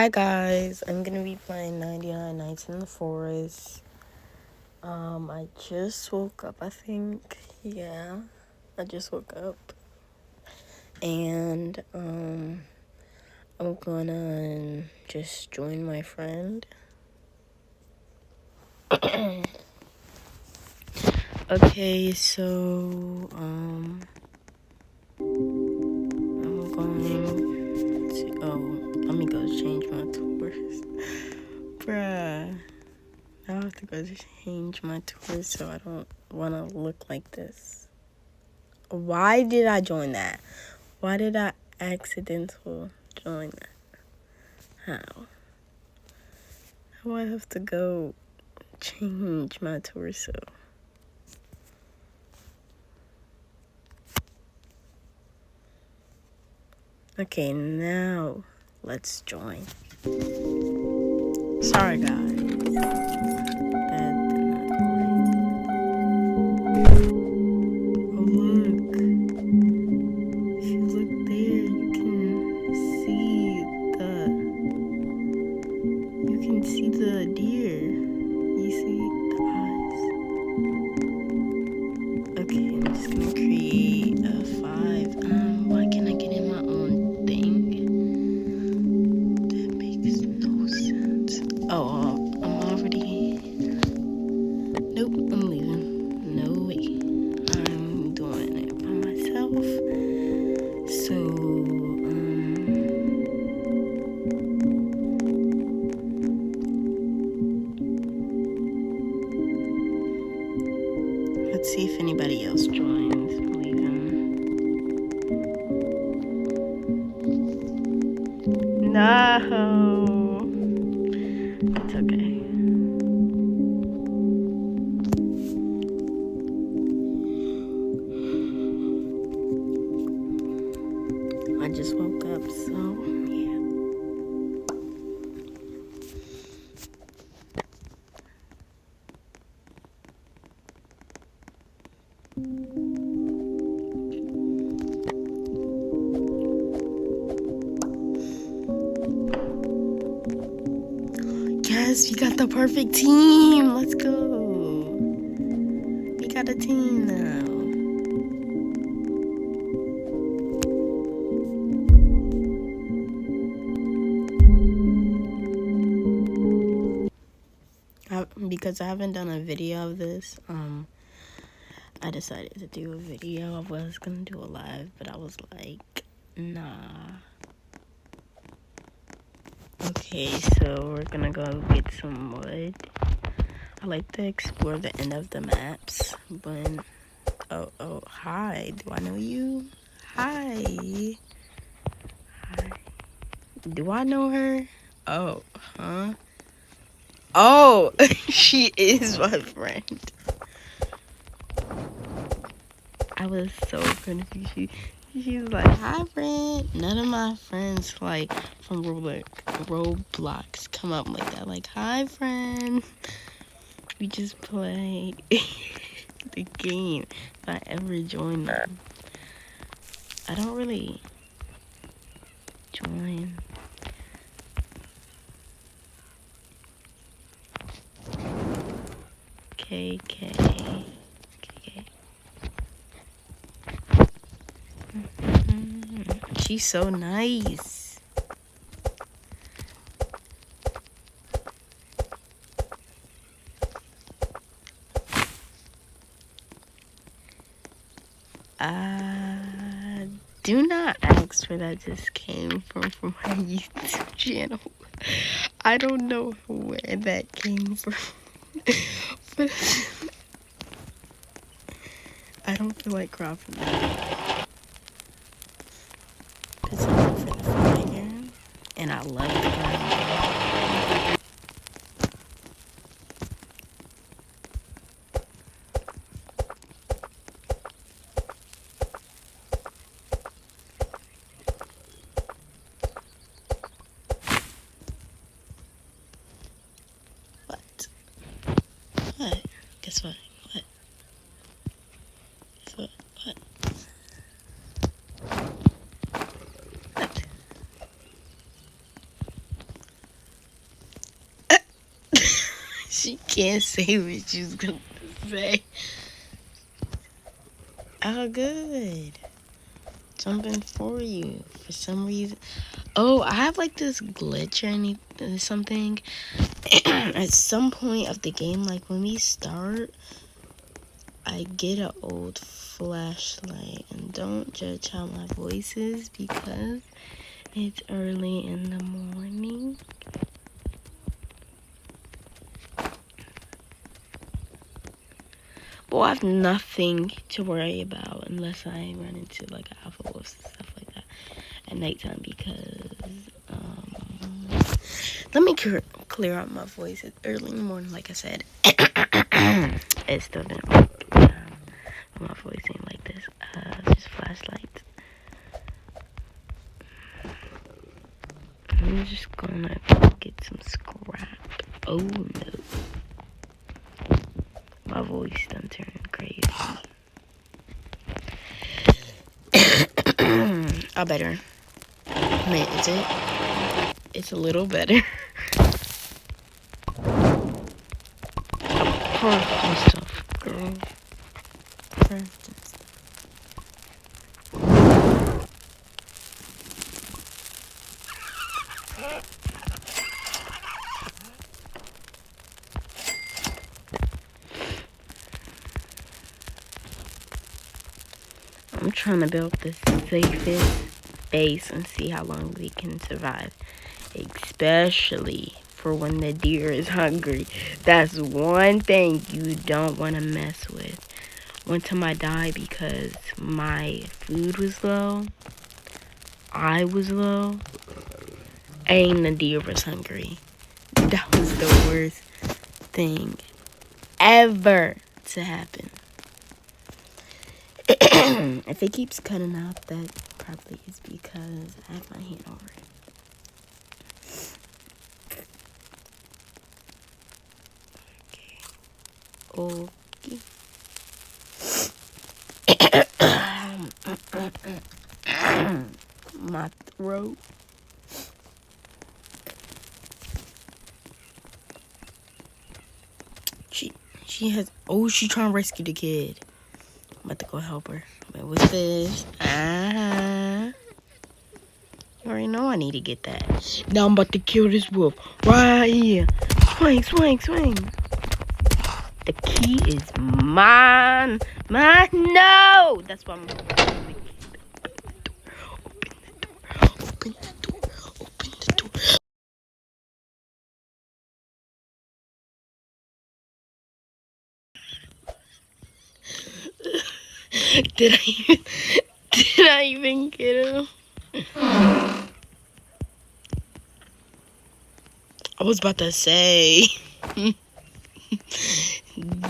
Hi guys, I'm gonna be playing 99 Nights in the Forest. I just woke up, I think. Yeah, I just woke up. And, I'm gonna just join my friend. Okay, so, I'm going to, let me go change my tours. Bruh. I have to go change my tours so I don't want to look like this. Why did I join that? Why did I accidentally join that? How? How do I have to go change my torso? Okay, now let's join. Sorry, guys. That did not go right. Oh, look. If you look there, you can see the deer. You see the eyes. Okay, I'm just gonna create a 5. Why can't I get in my own thing? That makes no sense. Oh, I'm already. Nope, I'm leaving. No way. I'm doing it by myself. So, let's see if anybody else joins. I'm leaving. No. It's okay. I just woke up, so yeah. Yes, we got the perfect team. Let's go. We got a team now. Because I haven't done a video of this, I decided to do a video. I was gonna do a live, but I was like, nah. Okay, so we're gonna go get some wood. I like to explore the end of the maps, but oh, hi. Do I know you? Hi. Do I know her? Oh, huh? Oh, she is my friend. I was so confused. She's like, hi, friend. None of my friends, like, from Roblox come up like that. Like, hi, friend. We just play the game. If I ever join them, I don't really join. KK. She's so nice. Do not ask where that just came from my YouTube channel. I don't know where that came from. But I don't feel like cropping that. It's a for the fire, and I love the ground. What? Guess what? What? Guess what? What? What? can't say what you was gonna say. Oh, good. Jumping for you for some reason. Oh, I have like this glitch or something. At some point of the game, like when we start, I get an old flashlight. And don't judge how my voice is because it's early in the morning. Well, I have nothing to worry about unless I run into like alpha wolves and stuff like that at nighttime because let me clear out my voice. It's early in the morning, like I said. It still didn't work. My voice ain't like this. Just flashlights. I'm just gonna get some scrap. Oh no. My voice done turned crazy. I better. Wait, is it? It's a little better. Perfect stuff, girl. Perfect stuff. I'm trying to build the safest base and see how long we can survive. Especially for when the deer is hungry. That's one thing you don't want to mess with. One time I died because my food was low. I was low. And the deer was hungry. That was the worst thing ever to happen. If it keeps cutting out, that probably is because I have my hand over it. Okay. My throat. She has. Oh, she trying to rescue the kid. I'm about to go help her. Wait, what's this? You already know I need to get that. Now I'm about to kill this wolf right here. Swing, swing, swing. The key is mine. Mine. No. That's why I'm. Open the door. Open the door. Open the door. Did I even get him? I was about to say,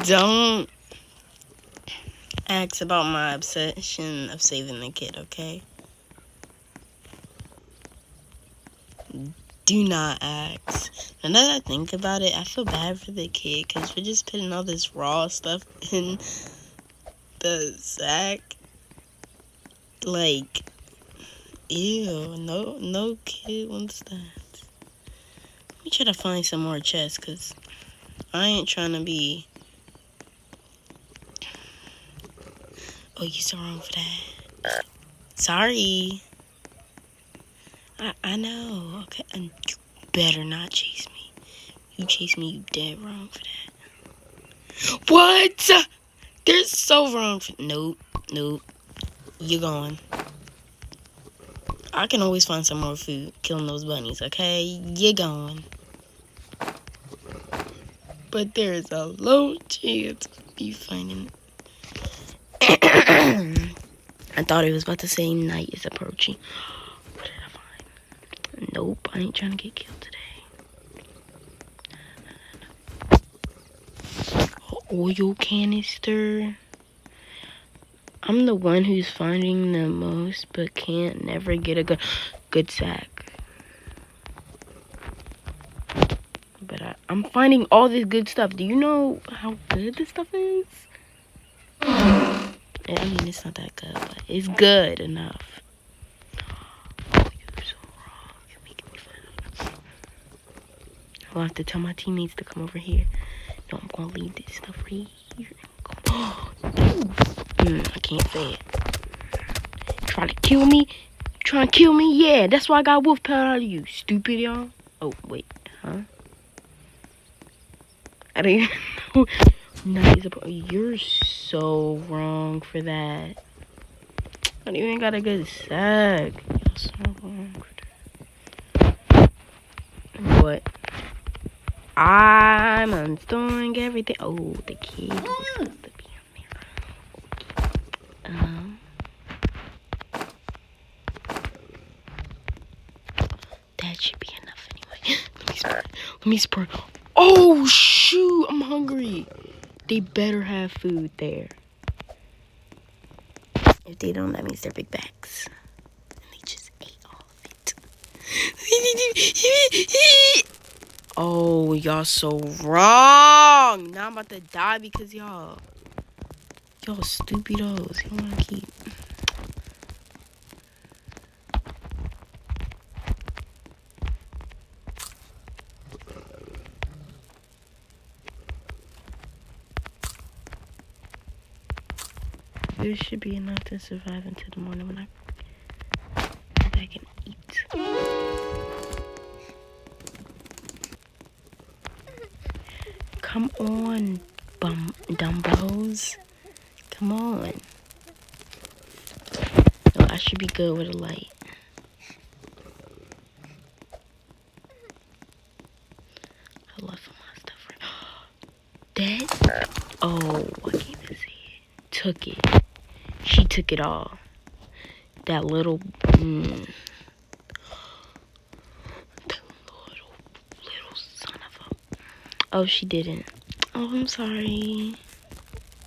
don't ask about my obsession of saving the kid, okay? Do not ask. Now that I think about it, I feel bad for the kid because we're just putting all this raw stuff in the sack. Like, ew, no kid wants that. Let me try to find some more chests because I ain't trying to be. Oh, you so wrong for that. Sorry. I know. Okay, and you better not chase me. You chase me, you dead wrong for that. What? They're so wrong for. Nope. You're going. I can always find some more food killing those bunnies, okay? You're going. But there is a low chance of me finding it. I thought it was about to say night is approaching. What did I find? Nope, I ain't trying to get killed today. Oil canister. I'm the one who's finding the most, but can't never get a good sack. But I'm finding all this good stuff. Do you know how good this stuff is? I mean, it's not that good, but it's good enough. Oh, you're so wrong. You're making me fun. I'll have to tell my teammates to come over here. No, I'm gonna leave this stuff right here. I can't say it. Trying to kill me? Trying to kill me? Yeah, that's why I got wolf pelt out of you, stupid y'all. Oh, wait, huh? I don't even know. Nice. You're so wrong for that. I don't even got a good sack. You're so wrong for that. What? I'm unstoring everything. Oh, the kid was supposed to be on there. That should be enough anyway. Let me spray. Oh, shoot. I'm hungry. They better have food there. If they don't, that means they're big bags. And they just ate all of it. Oh, y'all so wrong. Now I'm about to die because y'all stupidos. You want to keep. This should be enough to survive until the morning when I go back and eat. Come on, dumbos. Come on. No, I should be good with a light. I left my stuff right. That. Oh, I can't even see it. Took it. She took it all. That little. That little son of a. Oh, she didn't. Oh, I'm sorry.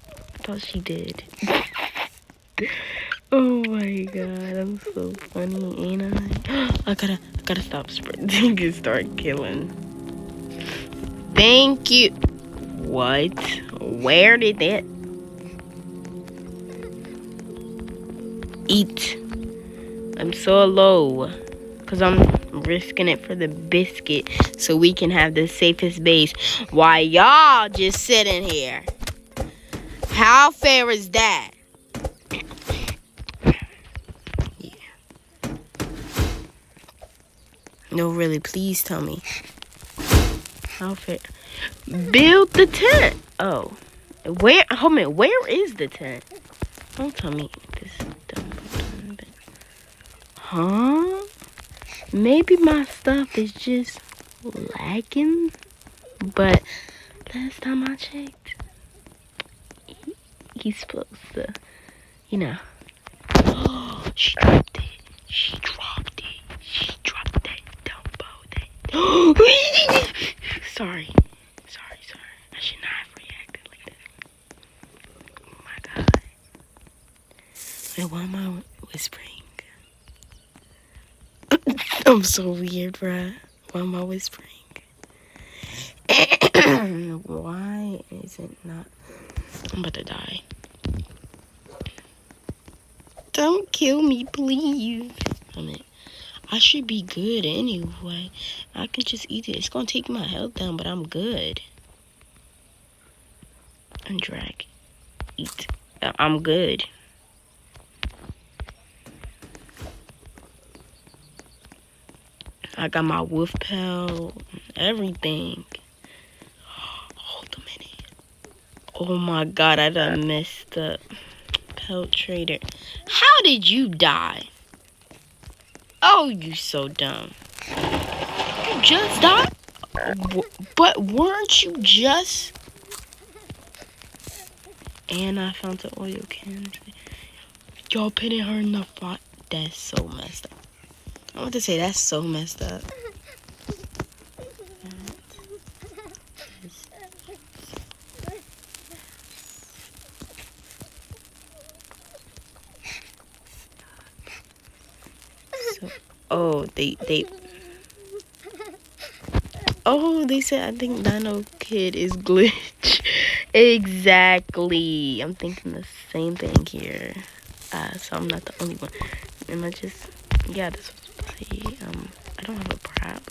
I thought she did. Oh my god, I'm so funny, ain't I? I gotta stop sprinting and start killing. Thank you. What? Where did that? Eat. I'm so low. Because I'm risking it for the biscuit so we can have the safest base while y'all just sitting here. How fair is that? Yeah. No, really, please tell me. How fair? Build the tent. Oh. Where? Hold on. Where is the tent? Don't tell me this dumb. Huh? Maybe my stuff is just lacking. But last time I checked, he's supposed to, you know. Oh, she dropped it. She dropped it. She dropped that Dumbo. Sorry. I should not have reacted like that. Oh my god. Wait, why am I whispering? I'm so weird, bruh. Why am I whispering? Why is it not? I'm about to die. Don't kill me, please. I should be good anyway. I can just eat it. It's gonna take my health down, but I'm good. And drag. Eat. I'm good. I got my wolf pelt, everything. Hold a minute. Oh my god, I done messed up. Pelt trader. How did you die? Oh, you so dumb. You just died? But weren't you just... And I found the oil cans. Y'all putting her in the fire. That's so messed up. I want to say that's so messed up. So, oh, they said I think Dino Kid is glitch. Exactly. I'm thinking the same thing here. So I'm not the only one. Am I just... Yeah, this was... See, I don't have a prop.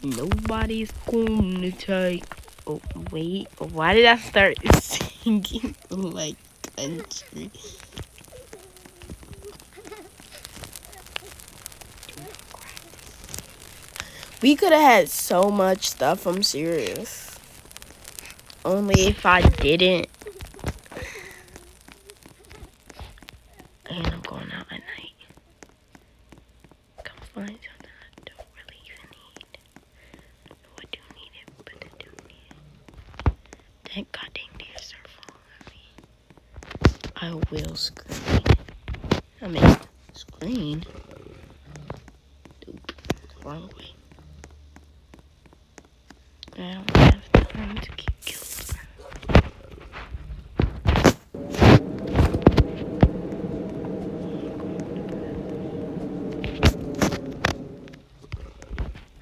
Nobody's gonna take Oh, wait. Why did I start singing like country? We could have had so much stuff. I'm serious. Only if I didn't. And I'm going out at night. Come find something I don't really even need. No, I do need it, but I do need it. That goddamn deers are following me. I will scream. I mean, scream. Nope. Wrong way. I don't have time to keep killing.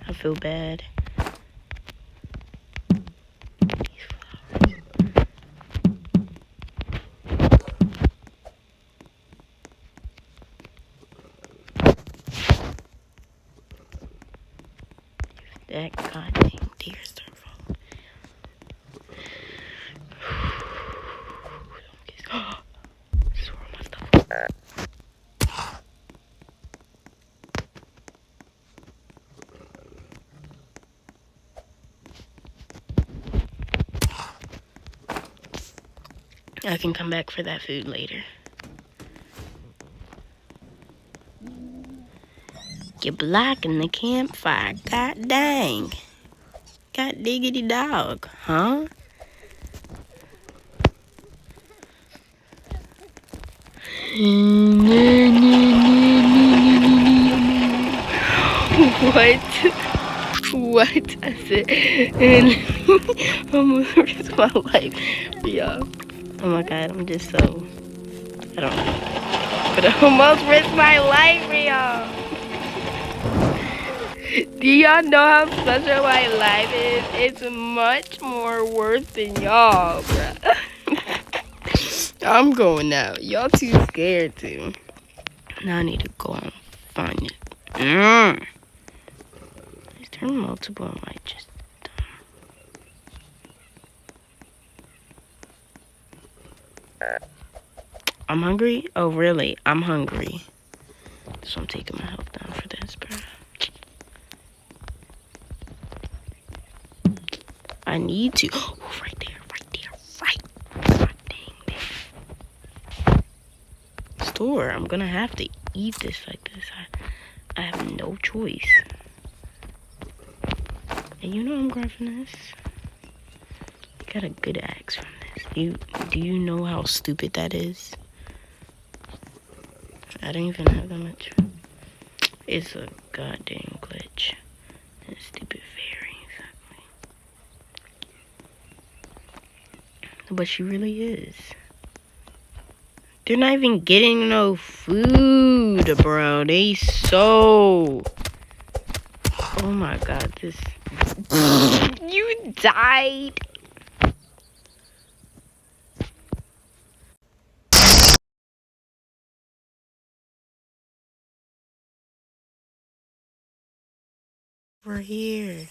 I feel bad. These flowers. That goddamn deer start following. Swirl my stuff. I can come back for that food later. You're blocking the campfire. God dang. God diggity dog, huh? What? What? I said, and almost risked my life for y'all. Oh my god, I'm just so, I don't know. But I almost risked my life for y'all. Do y'all know how special my life is? It's much more worth than y'all, bruh. I'm going out. Y'all too scared to. Now I need to go and find it. Is there multiple? Am I just dumb? I'm hungry? Oh, really? I'm hungry. So I'm taking my health down for this, bro. I need to. Oh, right there. God dang there. Store. I'm gonna have to eat this like this. I have no choice. And you know I'm grabbing this. Got a good axe from this. Do you know how stupid that is? I don't even have that much. It's a goddamn glitch. That stupid fairy, exactly. But she really is. They're not even getting no food, bro. They so... Oh my god, this... You died. We're here.